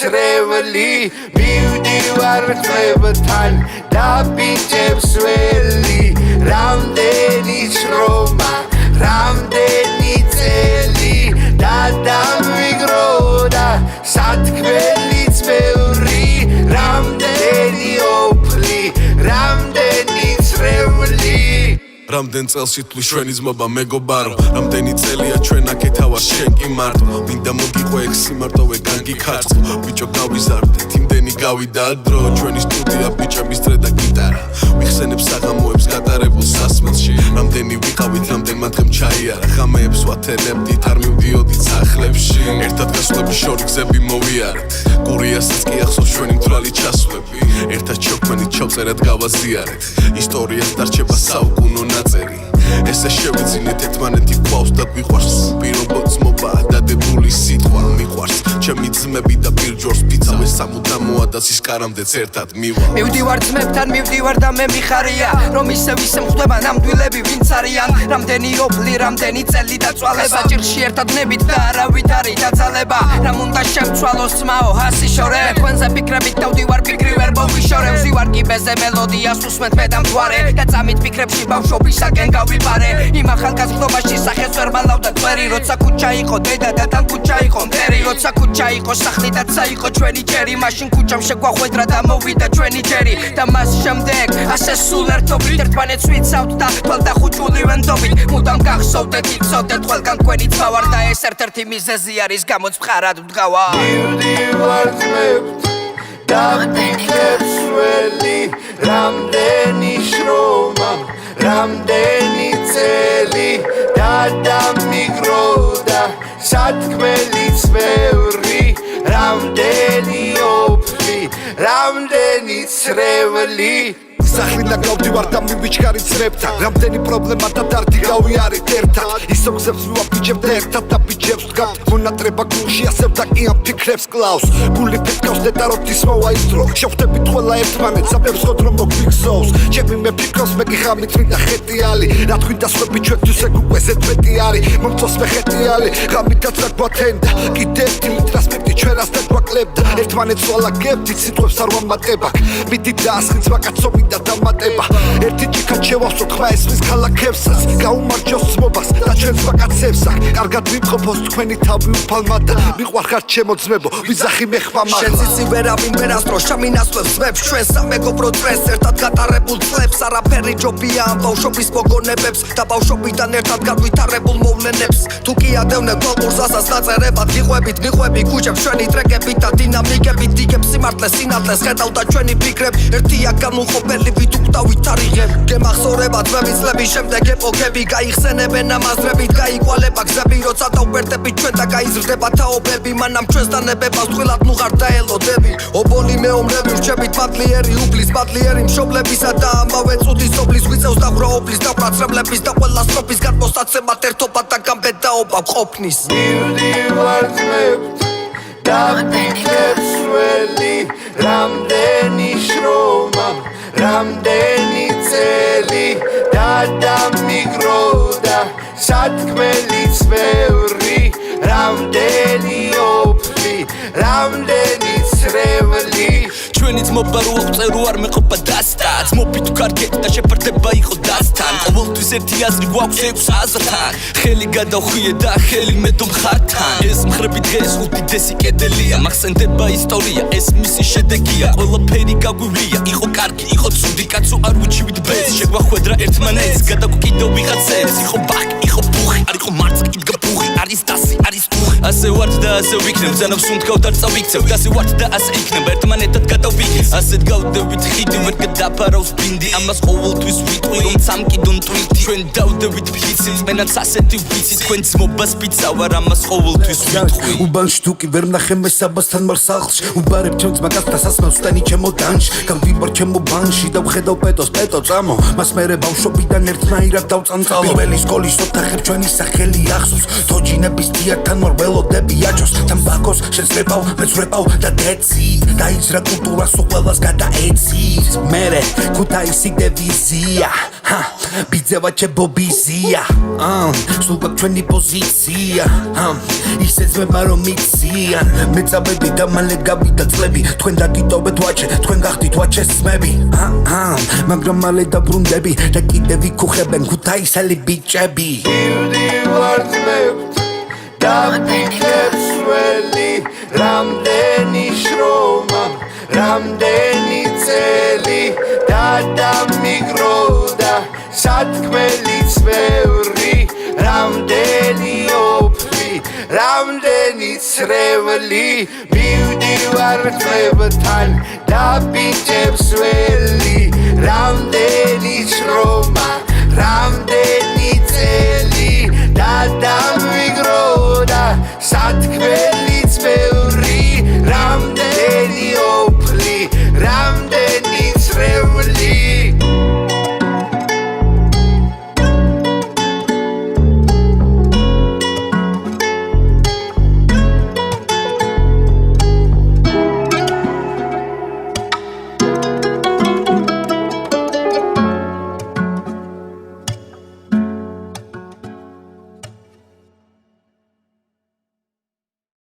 ცრემლი მივდივარ წლებთან და ბიჭებს ველი რამდენი შრომა რამდენი წელი და დამიგრო და სათქმელიც ბევრი რამდენი ოფლი რამდენი ცრემლი რამდენ წელს ითვლის ჩვენი ძმობა მეგობარო რამდენი წელია ჩვენ აქეთა ვარ შენ კი მარტო მინდა მოგიყვე ეგ სიმარტოვე განგიქარწყო ბიჭო გავიზარდეთ იმდენი გავიდა დრო ჩვენი სტუდია ბიჭების დრე და გიტარა ვიხსენებ საღამოებს გატარებულ სასმელში რამდენი ვიყავით რამდენმა დღემ ჩაიარა ხამეებს ვათელებდით არ მივდიოდით სახლებში ერთად გასვლების შორი გზები მოვიარეთ გურიასაც კი ახსოვს ჩვენი მძვრალი ჩასვლები ერთად ჩოქმენით ჩავწერეთ გავაზიარეთ ისტორიას დარჩება საუკუნო ნაწერი ესე შევიძინეთ ერთმანეთი გვყავს და გვიყვარს პირობო ძმობა დადებული სიტყვა მიყვარს ჩემი ძმები და ბირჯორს ფიცავე სამუდამოა და სისკარამდეც ერთად მივდივარ ძმებთან მივდივარ და მე მიხარია რომ ისევ მხვდება ნამდვილები ვინც არიან რამდენი ოფლი რამდენი წელი დაწვალება ჭირში ერთად ნებით და არავით არის დაძალება რამ უნდა შემცვალოს ძმაო ასიშორე თქვენზე ფიქრებით დავდივარ ფიქრი ვერ მოვიშორე ვზივარ კიბეზე მელოდიას უსმენთ მე დამთვარე და წამით ფიქრებში ბავშვობისაკენ გავიბარე იმ ახალგაზრდობაში სახეს ვერ მალავდა წვერი როცა ქუჩა იყო დედა და თან ქუჩა იყო მტერი როცა ქუჩა იყო სახლი და ცა იყო ჩვენი ჯერი მაშინ ქუჩამ შეგვახვედრა და მოვიდა ჩვენი ჯერი და მას შემდეგ ასე სულ ერთობით ერთმანეთს ვიცავთ და თვალ და ხუჭული ვენდობით მუდამ გახსოვდეთ იცოდეთ ყველგან თქვენი ძმა ვარ და ეს ერთ-ერთი მიზეზი არის გამოც მხარად ვდგავარ მივდივარ ძმებთან და ბიჭებს ველი რამდენი შრომა რამდენი წელი და დამიგრო და სათქმელიც ბევრი რამდენი ოფლი რამდენი ცრემლი სახლი და გავდივარ და მივიჩქარი ძმებთან რამდენი პრობლემა და დარდი გავიარეთ ერთად ისო გზებს ვიwapიჭებ და ერთად და ბიჭებს ვდგავთ მონატრება გულში ასევ და კი ამ ფიქრებს კლავს გული ფეთქავს და როდის მოვა ის დრო შევხვდებით ყველა ერთმანეთს აბებს ხოთ რომ მოგვიგზავს ჩემი მე ფიქრობს მე კი ხამით მინდა ხეტიალი რა თქვი და სხვები ჩვენთვის ეგ უკვე ზედმეტი არის მომწონს მე ხეტიალი ღამითაც რა გვათენდა კიდე ერთი ლიტრასპექტი ჩვენას და გვაკლებდა ერთმანეთს ვალაგებდით სიტყვებს არ ვამატებაქ მიდი დაასხი ძვაკაცობი და დამატება ერთი ჭიქად შევავსო ხმა ესმის ქალაქებსაც გაუმარჯოს ძმობას და ჩვენს ვაკაცებსაც კარგად ვიმყოფოს თქვენი თავი უფალმა და მიყვარხართ ჩემო ძმებო ვიზახი მე ხმა მაგრამ შენ ციცი ვერავინ ვერასდრო შამინასწლებს ძმებს ჩვენ სამეგობრო წრეს ერთად გატარებულ წლებს არაფერი ჯობია ამ ბავშვობის მოგონებებს და ბავშვობიდან ერთად განვითარებულ მოვლენებს თუ კი ადევნებ გოლკურსასაც დაწერებად გიყვებით მიყვები ქუჩებს ჩვენი ტრეკებით და დინამიკებით იგებ სიმართლეს სინათლეს ხედავდა ჩვენი ფიქრები ერთია განუყოფელი ვით უკტავით თარიღებ გემახსოვრება ძმების წლების შემდეგ ეპოქები გაიხსენებენ ამაზრებით გაიკვალება გზები როცა დავკვირდებით ჩვენ და გაიზრდება თაობები მანამ ჩვენს დანებებას თყილად ნუღარ და ელოდები ობოლი მეომრები ვრჩებით მადლიერი უფლის მადლიერი მშობლებისა და ამავე წუდის ოფლის გვიწევს დავრაობლის და ბრაცრებლების და ყველა სტროფის გადმოსაცემად ერთობა და გამბედაობა ყოფნის მივდივარ ძმებთან და ბიჭებს ველი რამდენი შრომა რამდენი წელი და დამიგრო და სათქმელიც ბევრი რამდენი ოფლი რამდენი ცრემლი ჩვენი ძმობა რო აღწერო არ მეყოფა დასტა ძმობი თუ კარგეთ და შეფარდება იყო დასთან ყოველთვის ერთი აზრი გვაქვს 6 აზრთან ხელი გადავხვიე და ხელი მედო მხართან ეს მხრები დღეს უდიდესი კედელია მახსენდება ისტორია ეს მისი შედეგია ყველაფერი გაგვივლია იყო კარგი იყო ცუდი კაცო არ უჩივით ბეს შეგვახვედრა ერთმანეთს გადაგვ კიდევ ვიღაცებს იყო ბაკი იყო ბუხი არ იყო მარცხი იდგა ბუხი არის დასი არის ბუხი ასე ვართ და ასე ვიქნებ ზანავს უნთქავ და წავიქცევ და ასე ვართ და ასე იქნება ერთმანეთად გადავიქცევ ასეთ გავდევით ხიდი ვერ გადაფარავს ბინდი ამას ყოველთვის ვიტყვი რომ სამკიდონ ტვინტი ჩვენ დავდევით ფიცი წმენაც ასეთი ვიცი თქვენ ძმობას ფიცავარ ამას ყოველთვის ვიტყვი უბანში თუ კი ვერ ვნახე მესაბასთან მარსახლში უბარებ ჩემ ძმაკაც და სასმელს ვტენი ჩემო დანში გამვიბარ ჩემო ბანში და ვხედავ პეტოს პეტო წამო მას მერე ბავშვობიდან ერთნაირად დავწანწალო პირველი სკოლის ოთახებ ჩვენი სახელი ახსოვს თოჯინების დიაკან ვარ ველო ველოდები აჭოს თამბაქოს შეძლებავ მეცრებავ და დეცით დაიძრა კულტურა სულ ყველას გადაეცით მერე ქუთაისი დევიზია ბიძევა ჩებობიზია სულ გვაქვს ჩვენი პოზიცია ისე ძმება რომ იციან მეწამები და მალე გავიდა წლები თქვენ დაგიტოვეთ ვაჭე თქვენ გახდით ვაჭეს ძმები მაგრამ მალე დაბრუნდები და კიდევ ვიქუხებენ ქუთაისელი ბიჭები მივდივარ ძმებთ და ვიქნებს ველი რამდენი შრომა რამდენი წელი და დამიგროვდა სათქმელიც ბევრი რამდენი ოფლი რამდენი წრევლი მივდივარ ძმებთან და ბიჭებს ველი რამდენი შრომა რამდენი წელი და დამიგროვდა სათქმელიც